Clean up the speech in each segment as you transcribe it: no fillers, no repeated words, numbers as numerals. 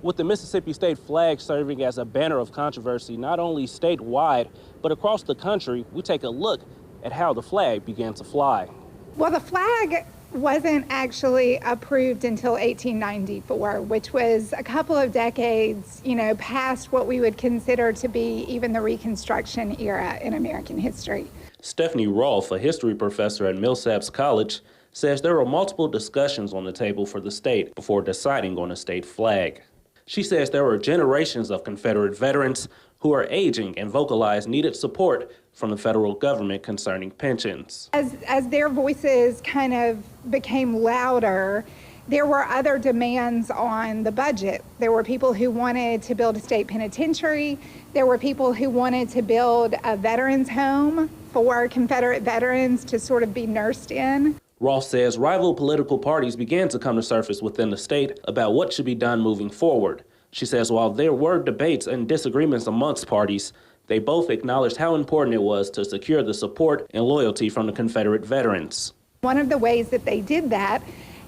with the Mississippi state flag serving as a banner of controversy not only statewide, but across the country, we take a look at how the flag began to fly. Well, the flag wasn't actually approved until 1894, which was a couple of decades, past what we would consider to be even the Reconstruction era in American history. Stephanie Rolfe, a history professor at Millsaps College, says there were multiple discussions on the table for the state before deciding on a state flag. She says there were generations of Confederate veterans who are aging and vocalized needed support from the federal government concerning pensions. As their voices kind of became louder, there were other demands on the budget. There were people who wanted to build a state penitentiary. There were people who wanted to build a veterans home for Confederate veterans to sort of be nursed in. Ross says rival political parties began to come to surface within the state about what should be done moving forward. She says while there were debates and disagreements amongst parties, they both acknowledged how important it was to secure the support and loyalty from the Confederate veterans. One of the ways that they did that,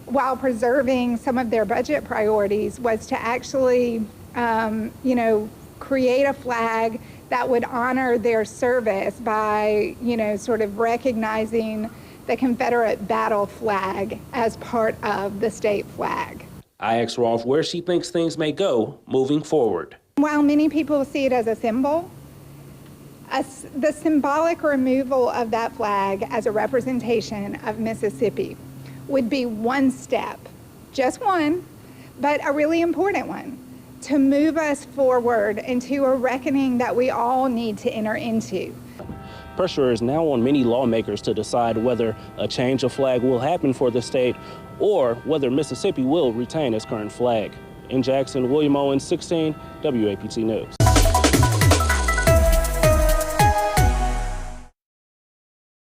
while preserving some of their budget priorities, was to actually, create a flag that would honor their service by, sort of recognizing the Confederate battle flag as part of the state flag. I asked Rolfe where she thinks things may go moving forward. While many people see it as a symbol, the symbolic removal of that flag as a representation of Mississippi would be one step, just one, but a really important one, to move us forward into a reckoning that we all need to enter into. Pressure is now on many lawmakers to decide whether a change of flag will happen for the state or whether Mississippi will retain its current flag. In Jackson, William Owens, 16, WAPT News.